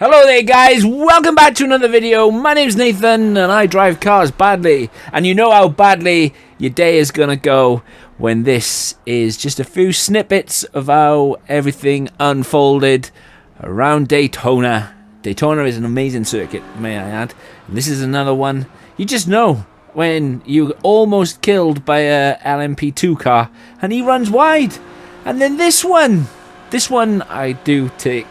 Hello there guys, welcome back to another video. My name's Nathan and I drive cars badly. And you know how badly your day is gonna go when this is just a few snippets of how everything unfolded around Daytona. Daytona is an amazing circuit, may I add. And this is another one. You just know when you're almost killed by a LMP2 car and he runs wide. And then this one I do take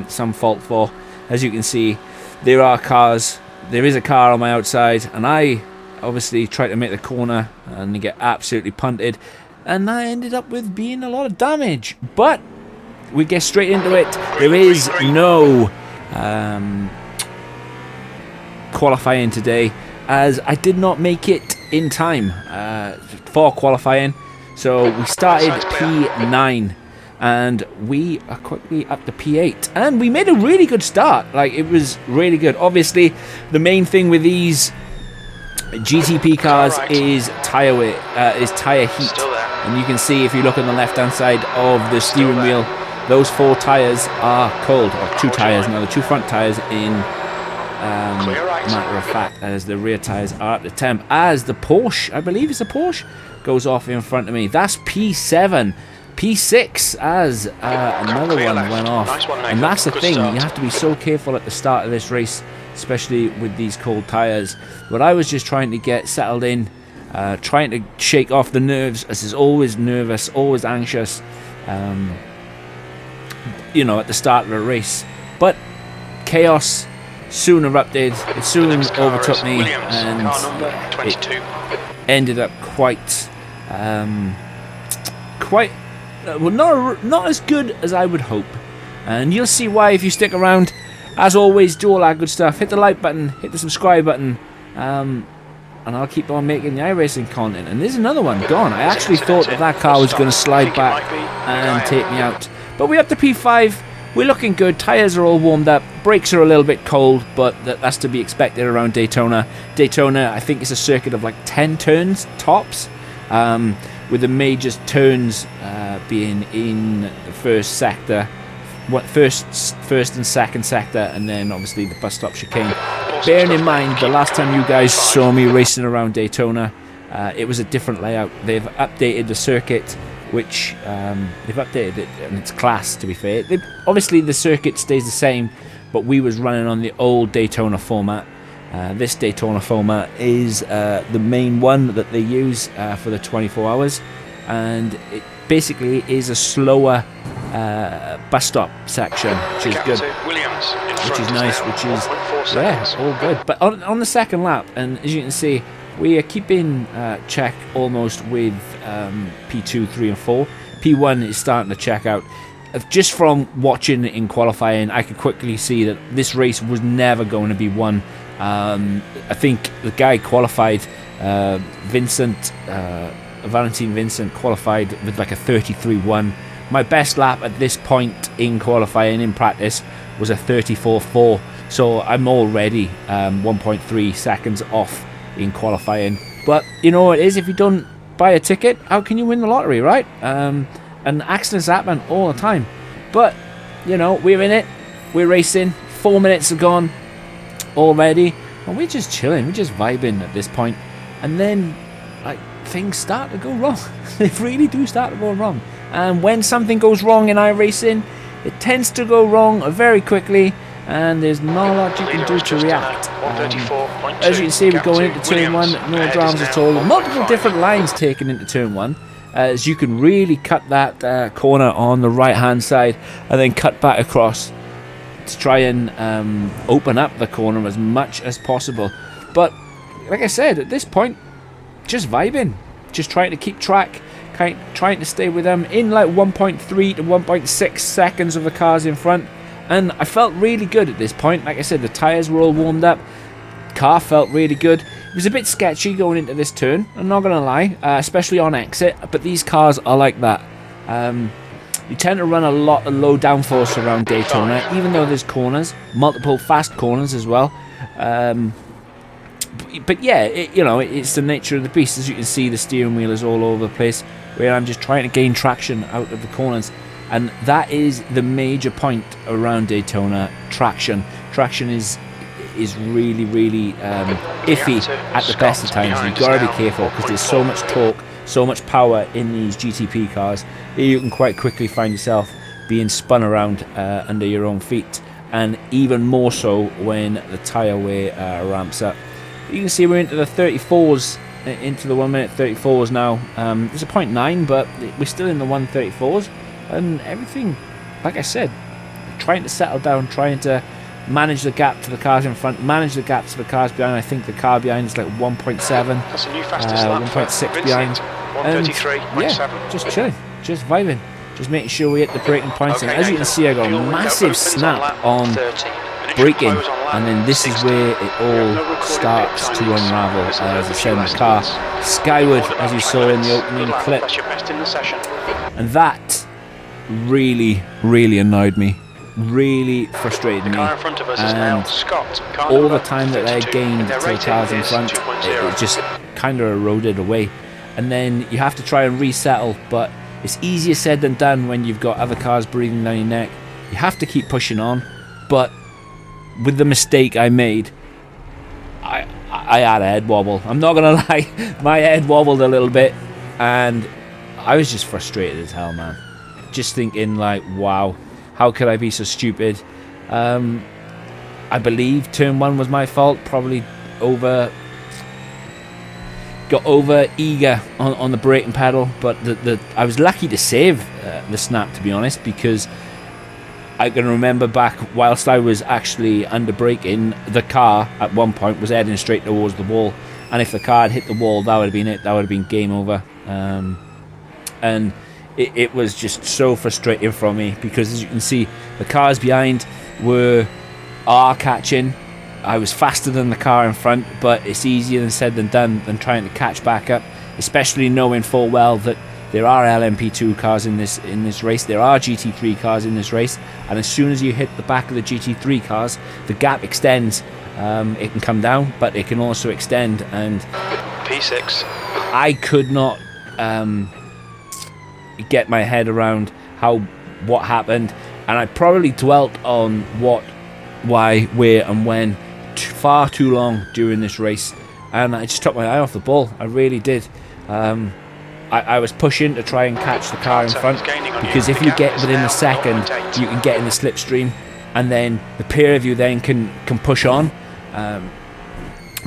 some fault for. As you can see, there is a car on my outside, and I obviously tried to make the corner and get absolutely punted, and I ended up with being a lot of damage. But we get straight into it. There is no qualifying today, as I did not make it in time for qualifying. So we started P9. And we are quickly up to P8. And we made a really good start. Like, it was really good. Obviously, the main thing with these GTP cars is tire weight, is tire heat. And you can see, if you look on the left-hand side of the steering wheel, those 4 tires are cold. Or 2 tires. Now, the 2 front tires, in matter of fact, as the rear tires are at the temp. As the Porsche, I believe it's a Porsche, goes off in front of me. That's P7. P6 as another one went off, and that's the thing, you have to be so careful at the start of this race, especially with these cold tyres. But I was just trying to get settled in, trying to shake off the nerves, as is always nervous, always anxious, you know, at the start of a race. But chaos soon erupted, it soon overtook me, and it ended up quite well, not as good as I would hope, and you'll see why if you stick around. As always, do all that good stuff. Hit the like button, hit the subscribe button, and I'll keep on making the iRacing content. And there's another one gone. I actually thought that car was going to slide back and take me out, but we're up to P5. We're looking good. Tires are all warmed up. Brakes are a little bit cold, but that's to be expected around Daytona. Daytona, I think, is a circuit of like 10 turns tops, with the major turns being in the first sector, first and second sector, and then obviously the bus stop chicane. Bearing in mind, the last time you guys saw me racing around Daytona, it was a different layout. They've updated the circuit, which they've updated it, and it's class, to be fair. Obviously the circuit stays the same, but we was running on the old Daytona format. This Daytona format is the main one that they use for the 24 hours, and it basically is a slower bus stop section, which is good, which is nice, which is, yeah, all good. But on the second lap, and as you can see, we are keeping check almost with P2, 3 and 4. P1 is starting to check out. Just from watching in qualifying, I could quickly see that this race was never going to be won. I think the guy qualified, Valentin Vincent qualified with like a 33.1. My best lap at this point in qualifying, in practice, was a 34.4. So I'm already 1.3 seconds off in qualifying. But you know what it is, if you don't buy a ticket, how can you win the lottery, right? And accidents happen all the time. But, you know, we're in it, we're racing, 4 minutes are gone already, and we're just chilling, we're just vibing at this point. And then, like, things start to go wrong. They really do start to go wrong. And when something goes wrong in iRacing, it tends to go wrong very quickly, and there's not a lot you can do to react. As you can see, we're going into turn 1, no dramas at all. Multiple different lines taken into turn 1, as you can really cut that corner on the right hand side and then cut back across to try and open up the corner as much as possible. But like I said, at this point, just vibing, just trying to keep track, trying to stay with them in like 1.3 to 1.6 seconds of the cars in front. And I felt really good at this point. Like I said, the tires were all warmed up, car felt really good. It was a bit sketchy going into this turn, I'm not gonna lie, especially on exit, but these cars are like that. You tend to run a lot of low downforce around Daytona, even though there's corners, multiple fast corners as well. But yeah, you know, it's the nature of the beast. As you can see, the steering wheel is all over the place, where I'm just trying to gain traction out of the corners. And that is the major point around Daytona. Traction is really iffy at the best of times. You've got to be careful because there's so much torque, so much power in these GTP cars that you can quite quickly find yourself being spun around under your own feet, and even more so when the tyre wear ramps up. You can see we're into the 34s, into the 1 minute 34s now. There's a 0.9, but we're still in the 134s, and everything, like I said, trying to settle down, trying to manage the gap to the cars in front, manage the gap to the cars behind. I think the car behind is like 1.7, that's a new fastest lap 1.6 behind. 133.7. Just chilling, just vibing, just making sure we hit the braking points. And as you can see, I got a massive snap on braking, and then this is where it all starts to unravel. As I said, the car skyward, as you saw in the opening clip, and that really annoyed me, really frustrated me. And all the time that I gained to the cars in front, it just kind of eroded away. And then you have to try and resettle, but it's easier said than done when you've got other cars breathing down your neck. You have to keep pushing on, but with the mistake I made, I had a head wobble. I'm not gonna lie, my head wobbled a little bit, and I was just frustrated as hell, man. Just thinking like, wow, how could I be so stupid? I believe turn 1 was my fault. Probably got over eager on the braking pedal, but I was lucky to save the snap, to be honest, because I can remember back whilst I was actually under braking, the car at one point was heading straight towards the wall, and if the car had hit the wall, that would have been it. That would have been game over. And it was just so frustrating for me, because as you can see, the cars behind are catching. I was faster than the car in front, but it's easier than said than done than trying to catch back up, especially knowing full well that there are LMP2 cars in this race, there are GT3 cars in this race, and as soon as you hit the back of the GT3 cars, the gap extends. It can come down, but it can also extend, and P6. I could not get my head around what happened, and I probably dwelt on what, why, where and when far too long during this race, and I just took my eye off the ball. I really did. I was pushing to try and catch the car in front, because if you get within a second, you can get in the slipstream, and then the pair of you then can push on.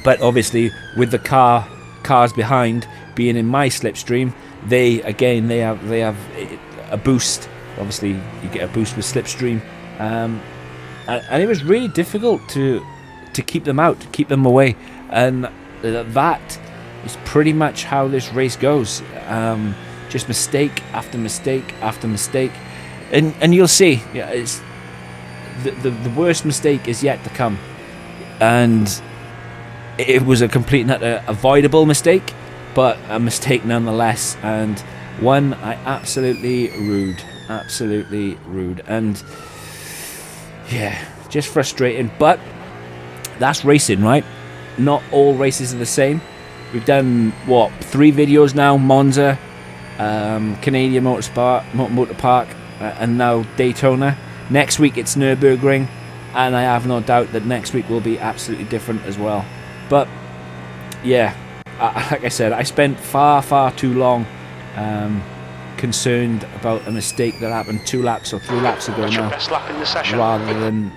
But obviously, with the cars behind being in my slipstream, they have a boost. Obviously, you get a boost with slipstream, and it was really difficult to keep them out, to keep them away, and that is pretty much how this race goes. Just mistake after mistake after mistake, and you'll see, yeah, it's the worst mistake is yet to come, and it was a complete and utter avoidable mistake, but a mistake nonetheless, and one I absolutely rude, and yeah, just frustrating. But that's racing, right? Not all races are the same. We've done, what, 3 videos now? Monza, Canadian Motor Park, and now Daytona. Next week it's Nürburgring, and I have no doubt that next week will be absolutely different as well. But yeah, like I said, I spent far too long concerned about a mistake that happened 2 laps or 3 laps ago now, rather than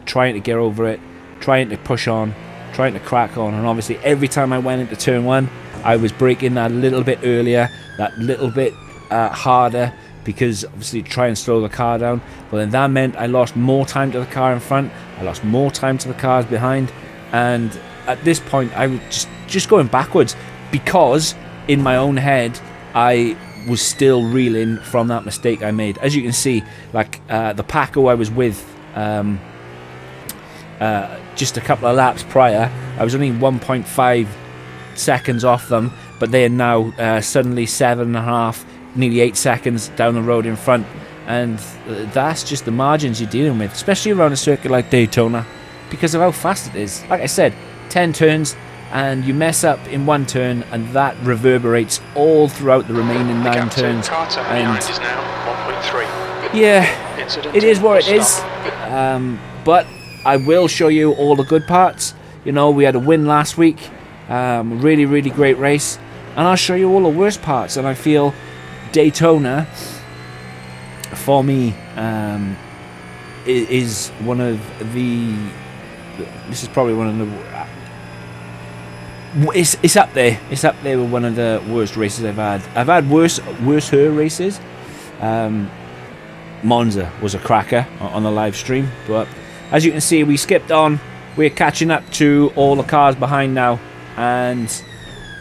trying to get over it, trying to push on, trying to crack on. And obviously every time I went into turn 1, I was braking that little bit earlier, that little bit harder, because obviously try and slow the car down. But then that meant I lost more time to the car in front, I lost more time to the cars behind, and at this point I was just going backwards, because in my own head I was still reeling from that mistake I made. As you can see, like the Paco I was with just a couple of laps prior, I was only 1.5 seconds off them, but they are now suddenly 7.5, nearly 8 seconds down the road in front, and that's just the margins you're dealing with, especially around a circuit like Daytona, because of how fast it is. Like I said, 10 turns, and you mess up in one turn, and that reverberates all throughout the remaining 9 turns. And yeah, Incident it is what it full is. stop. But I will show you all the good parts. You know, we had a win last week. Really, really great race. And I'll show you all the worst parts. And I feel Daytona, for me, is one of the... This is probably one of the... It's up there. It's up there with one of the worst races I've had. I've had worse races. Monza was a cracker on the live stream, but as you can see, we skipped on. We're catching up to all the cars behind now, and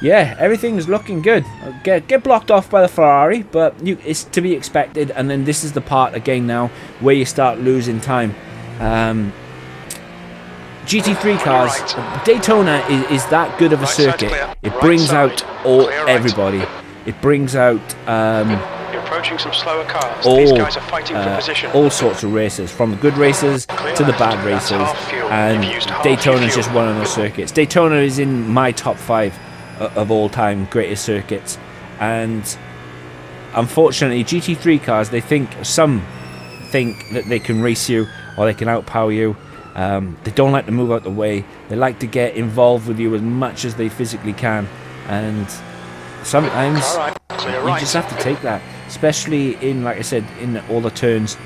yeah, everything's looking good. Get blocked off by the Ferrari, but it's to be expected. And then this is the part again now where you start losing time. GT3 cars, Daytona is that good of a circuit. It brings out everybody. It brings out You're approaching some slower cars. These guys are fighting for position. all sorts of races, from the good races to the bad races, and Daytona is just one of those circuits. Daytona is in my top 5 of all time greatest circuits, and unfortunately GT3 cars, some think that they can race you or they can outpower you. They don't like to move out the way. They like to get involved with you as much as they physically can, and sometimes you just have to take that, especially in, like I said, in all the turns,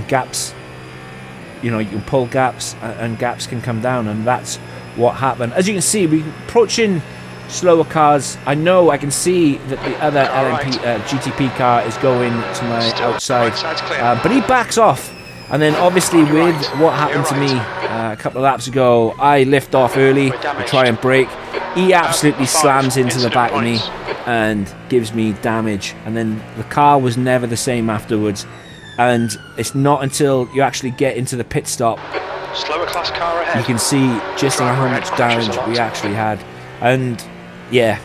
gaps. You know, you can pull gaps, and gaps can come down, and that's what happened. As you can see, we're approaching slower cars. I know I can see that the other GTP car is going to my outside, but he backs off. And then obviously with what happened to me a couple of laps ago, I lift off early to try and brake. He absolutely slams into the back of me and gives me damage. And then the car was never the same afterwards. And it's not until you actually get into the pit stop Slower class car ahead. you can see just how much damage we actually had. And yeah,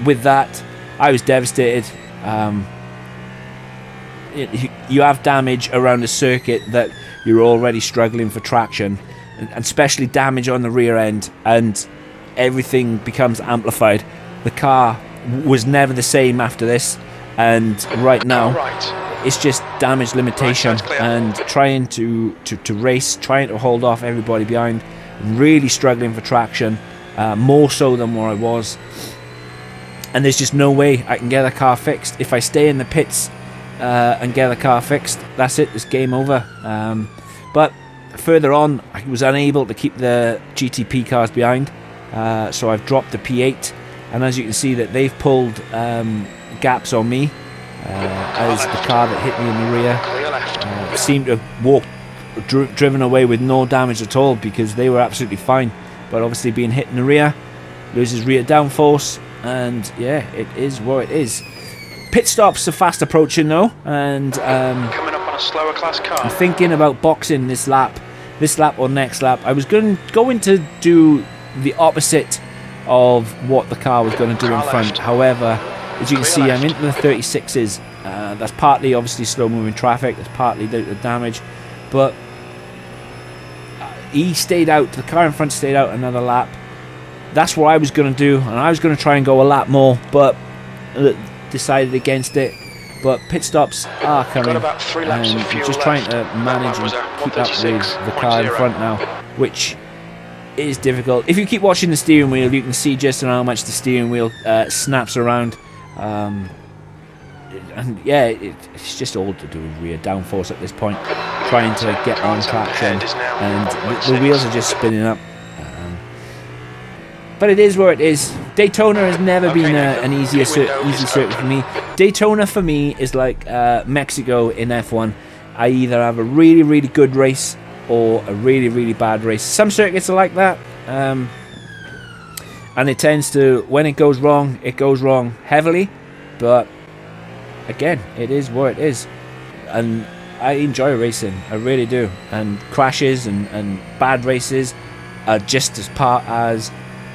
with that, I was devastated. You have damage around a circuit that you're already struggling for traction, and especially damage on the rear end, and everything becomes amplified. The car was never the same after this, and right now it's just damage limitation and trying to race, trying to hold off everybody behind, really struggling for traction, more so than where I was. And there's just no way I can get the car fixed. If I stay in the pits and get the car fixed, that's it, it's game over. But further on, I was unable to keep the GTP cars behind, so I've dropped the P8, and as you can see that they've pulled gaps on me, as the car that hit me in the rear seemed to have driven away with no damage at all, because they were absolutely fine. But obviously being hit in the rear, loses rear downforce, and yeah, it is what it is. Pit stops are fast approaching though, and coming up on a slower class car. I'm thinking about boxing this lap or next lap. I was going to do the opposite of what the car was going to do in front. However, as you can see, I'm into the 36s. That's partly obviously slow moving traffic, that's partly due to damage, but he stayed out, the car in front stayed out another lap. That's what I was going to do, and I was going to try and go a lap more, but decided against it. But pit stops are coming, and I'm just trying to manage and keep up with the car in front now, which is difficult. If you keep watching the steering wheel, you can see just how much the steering wheel snaps around. And yeah, it's just all to do with rear downforce at this point, trying to get on traction, and the wheels are just spinning up. But it is where it is. Daytona has never been an easy circuit for me. Daytona for me is like Mexico in F1. I either have a really, really good race or a really, really bad race. Some circuits are like that. And it tends to, when it goes wrong heavily. But again, it is what it is. And I enjoy racing. I really do. And crashes and bad races are just as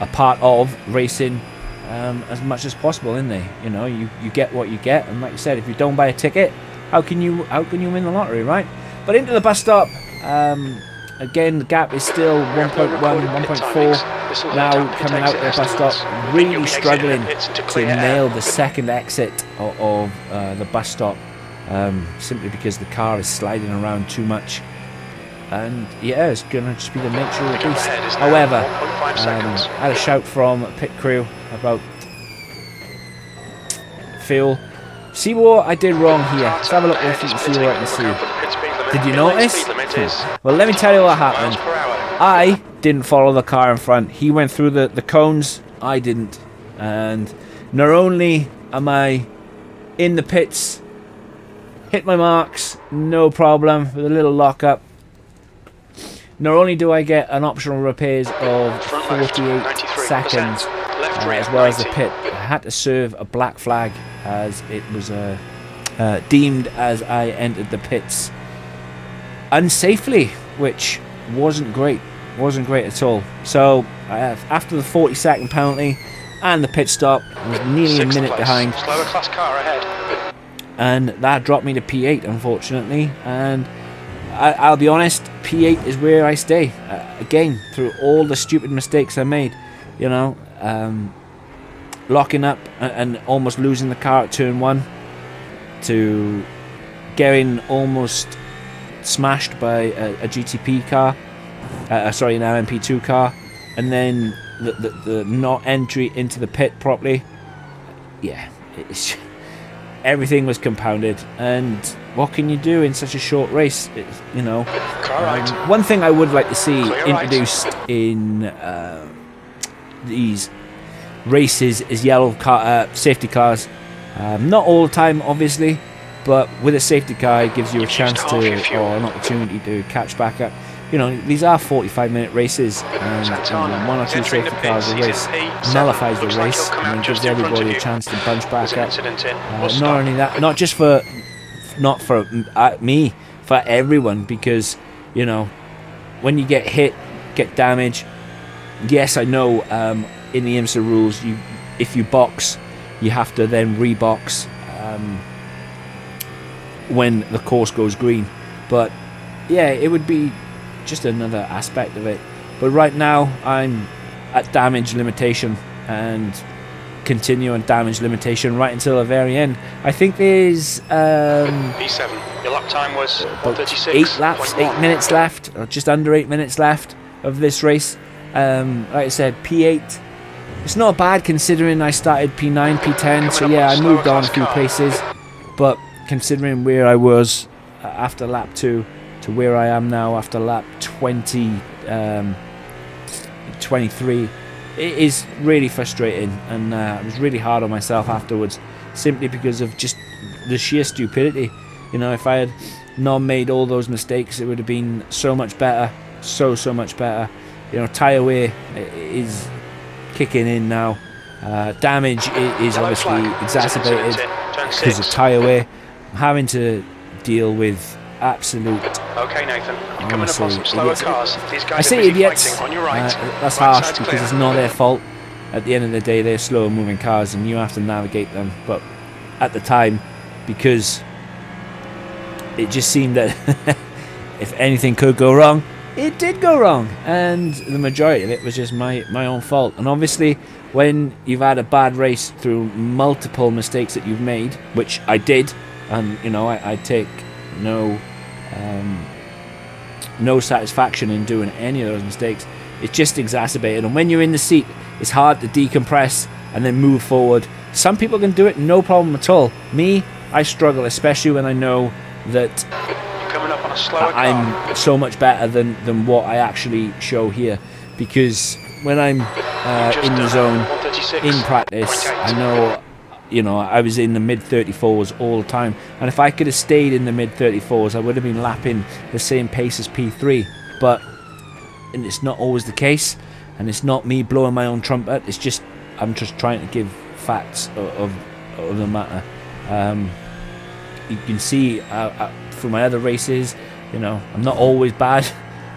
a part of racing as much as possible, isn't they? You know, you get what you get, and like you said, if you don't buy a ticket, how can you win the lottery, right? But into the bus stop, again the gap is still 1.1, 1.4 now coming out of the bus stop, really struggling to nail the second exit of the bus stop. simply because the car is sliding around too much. And yeah, it's going to just be the nature of the beast. However, I had a shout from pit crew about fuel. See what I did wrong here. Let's have a look if you can see what I can see. Did you notice? Well, let me tell you what happened. I didn't follow the car in front. He went through the cones. I didn't. And not only am I in the pits, hit my marks, no problem, with a little lockup. Not only do I get an optional repairs of 48 seconds, as well as the pit, I had to serve a black flag as it was deemed as I entered the pits unsafely, which wasn't great. Wasn't great at all. So after the 40-second penalty and the pit stop, I was nearly a minute behind. Slower class car ahead. And that dropped me to P8, unfortunately. And I'll be honest, P8 is where I stay. Again, through all the stupid mistakes I made, you know, locking up and almost losing the car at turn 1, to getting almost smashed by a GTP car, sorry, an LMP2 car, and then the not entry into the pit properly. Yeah, it's, everything was compounded, and what can you do in such a short race? You know, one thing I would like to see introduced in these races is yellow car, safety cars. Not all the time, obviously, but with a safety car, it gives you a chance to, or an opportunity to catch back up. You know, these are 45-minute races, and 1 or 2 safety cars a race nullifies the race and gives everybody a chance to bunch back up. Not only that, not just for, not for me, for everyone, because, you know, when you get hit, get damage, yes, I know in the IMSA rules, if you box, you have to then rebox when the course goes green. But yeah, it would be just another aspect of it. But right now I'm at damage limitation and continue on damage limitation right until the very end. I think there's P7. Your lap time was 1:36. 8 minutes left, or just under 8 minutes left of this race. Like I said, P8. It's not bad considering I started P9, P10. So yeah, I moved on a few places, but considering where I was after lap 2 to where I am now after lap 23, it is really frustrating, and I was really hard on myself afterwards, simply because of just the sheer stupidity. You know, if I had not made all those mistakes, it would have been so much better, so much better. You know, tyre wear is kicking in now. Damage is obviously exacerbated because of tyre wear. I'm having to deal with absolute. Okay, Nathan. You're coming up on some slower cars. These guys I say idiots. On your right. That's harsh because it's not their fault. At the end of the day, they're slower moving cars, and you have to navigate them. But at the time, because it just seemed that if anything could go wrong, it did go wrong, and the majority of it was just my own fault. And obviously, when you've had a bad race through multiple mistakes that you've made, which I did, and you know, I take no satisfaction in doing any of those mistakes. It's just exacerbated, and when you're in the seat, it's hard to decompress and then move forward. Some people can do it, no problem at all. Me, I struggle, especially when I know that I'm so much better than what I actually show here, because when I'm in the zone, in practice, I know, you know, I was in the mid-34s all the time, and if I could have stayed in the mid-34s, I would have been lapping the same pace as P3, but and it's not always the case, and it's not me blowing my own trumpet, it's just, I'm just trying to give facts of the matter. You can see through my other races, you know, I'm not always bad,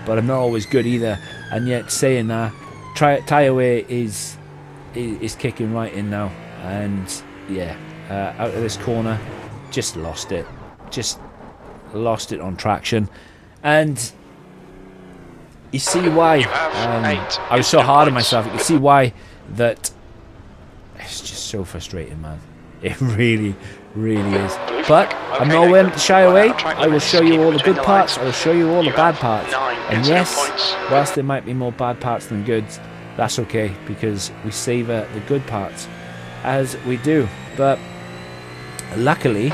but I'm not always good either, and yet saying that, tyre wear is kicking right in now, and yeah, out of this corner, just lost it on traction, and you see why I was so hard on myself. You can see why that it's just so frustrating, man. It really really is. But I'm not willing to shy away. I will show you all the good parts. I will show you all the bad parts. And yes, whilst there might be more bad parts than goods, that's okay, because we savour the good parts as we do. But luckily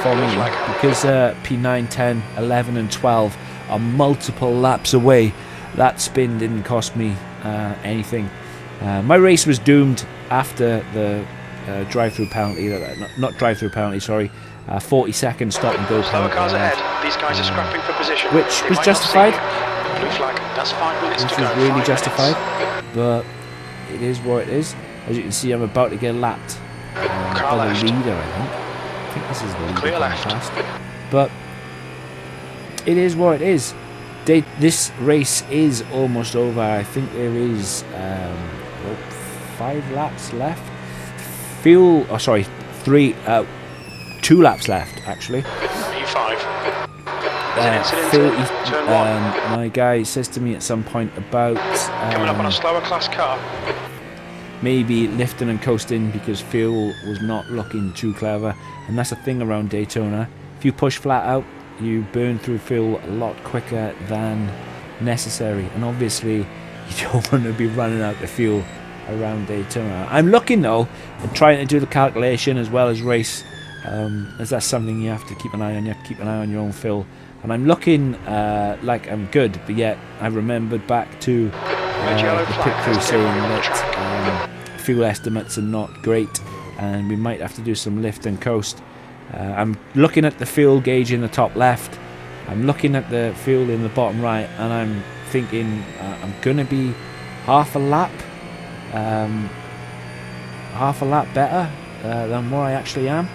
for me, because P9, 10, 11 and 12 are multiple laps away, that spin didn't cost me anything. My race was doomed after the drive-through penalty, not drive-through penalty, sorry, 40-second stop and go penalty. Cars ahead. These guys are scrapping for position. Which was justified. Blue flag. That's 5 minutes Which to go. was really justified. But it is what it is. As you can see, I'm about to get lapped by the leader, I think this is the leader. Clear left. Fast. But it is what it is. This race is almost over. I think there is 5 laps left. Fuel, oh sorry, 2 laps left actually. P5. My guy says to me at some point about coming up on a slower class car. Maybe lifting and coasting because fuel was not looking too clever, and that's the thing around Daytona. If you push flat out, you burn through fuel a lot quicker than necessary, and obviously you don't want to be running out of fuel around Daytona. I'm looking though and trying to do the calculation as well as race, as that's something you have to keep an eye on. You have to keep an eye on your own fuel, and I'm looking like I'm good, but yet I remembered back to the pit crew saying that fuel estimates are not great and we might have to do some lift and coast. I'm looking at the fuel gauge in the top left, I'm looking at the fuel in the bottom right, and I'm thinking I'm going to be half a lap better than what I actually am.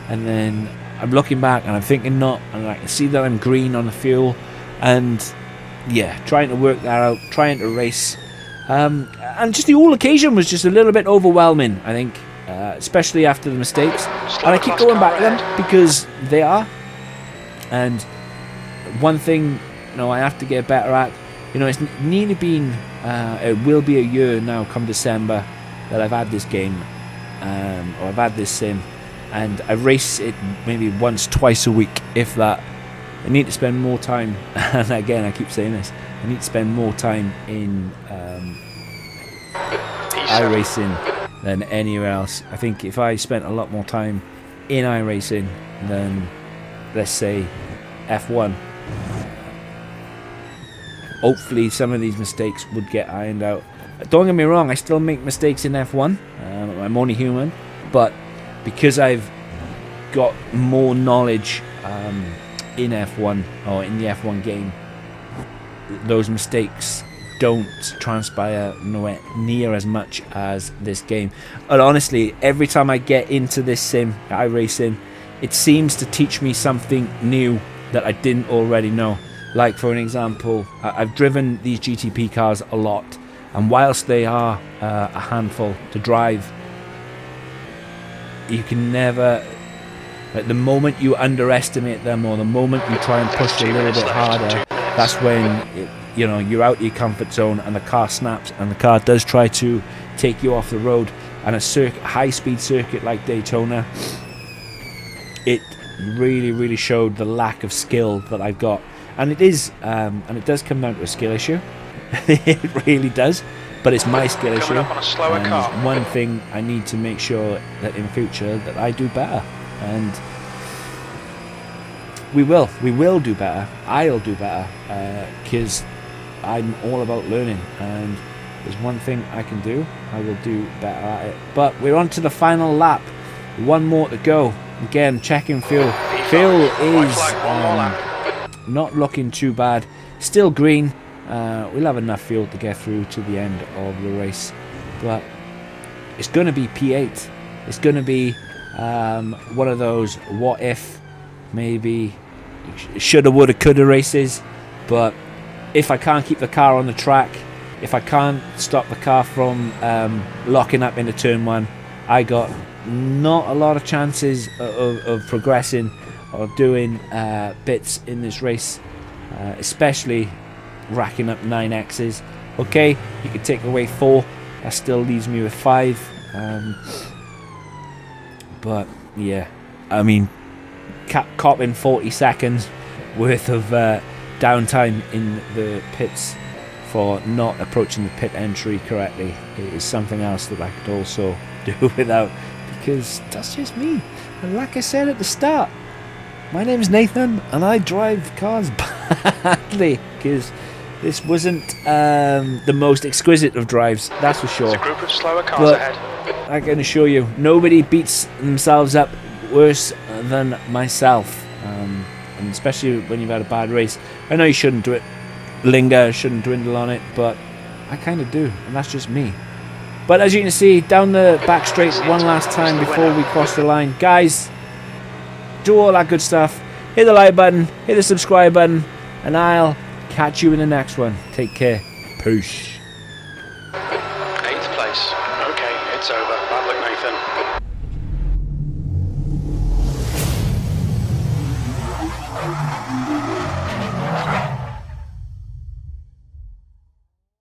And then I'm looking back and I'm thinking not, and I can see that I'm green on the fuel, and yeah, trying to work that out, trying to race, and just the whole occasion was just a little bit overwhelming, I think, especially after the mistakes. And I keep going back to them because they are. And one thing, I have to get better at, it's nearly been, it will be a year now come December that I've had this game, or I've had this sim, and I race it maybe once, twice a week, if that. I need to spend more time, and again I keep saying this, I need to spend more time in iRacing than anywhere else. I think if I spent a lot more time in iRacing than, let's say, F1, hopefully some of these mistakes would get ironed out. Don't get me wrong, I still make mistakes in F1, I'm only human, but because I've got more knowledge in F1, or in the F1 game, those mistakes don't transpire nowhere near as much as this game. And honestly, every time I get into this sim, iRacing, it seems to teach me something new that I didn't already know. Like, for an example, I've driven these GTP cars a lot, and whilst they are a handful to drive, you can never, like, the moment you underestimate them, or the moment you try and push a little bit harder, that's when you're out of your comfort zone and the car snaps, and the car does try to take you off the road. And a high-speed circuit like Daytona, it really showed the lack of skill that I've got. And it is, and it does come down to a skill issue. It really does. But it's my skill issue. And one thing I need to make sure that in future that I do better. And we will do better. I'll do better, because I'm all about learning, and there's one thing I can do, I will do better at it. But we're on to the final lap, one more to go. Again, checking fuel. Fuel is not looking too bad, still green. We'll have enough fuel to get through to the end of the race, but it's going to be P8. It's going to be one of those what if, maybe, shoulda, woulda, coulda races. But if I can't keep the car on the track, if I can't stop the car from locking up into turn 1, I got not a lot of chances of progressing or doing bits in this race, especially racking up 9Xs. Okay, you could take away 4, that still leaves me with 5. But yeah, I mean, copping 40 seconds worth of downtime in the pits for not approaching the pit entry correctly. It is something else that I could also do without, because that's just me. And like I said at the start, my name's Nathan and I drive cars badly, because this wasn't the most exquisite of drives, that's for sure. There's a group of slower cars But ahead. I can assure you, nobody beats themselves up worse than myself, and especially when you've had a bad race. I know you shouldn't do it, shouldn't dwindle on it, but I kind of do, and that's just me. But as you can see, down the back straight one last time before we cross the line. Guys, do all that good stuff. Hit the like button, hit the subscribe button, and I'll catch you in the next one. Take care. Peace. 8th place. Okay, it's over. Bad luck, Nathan.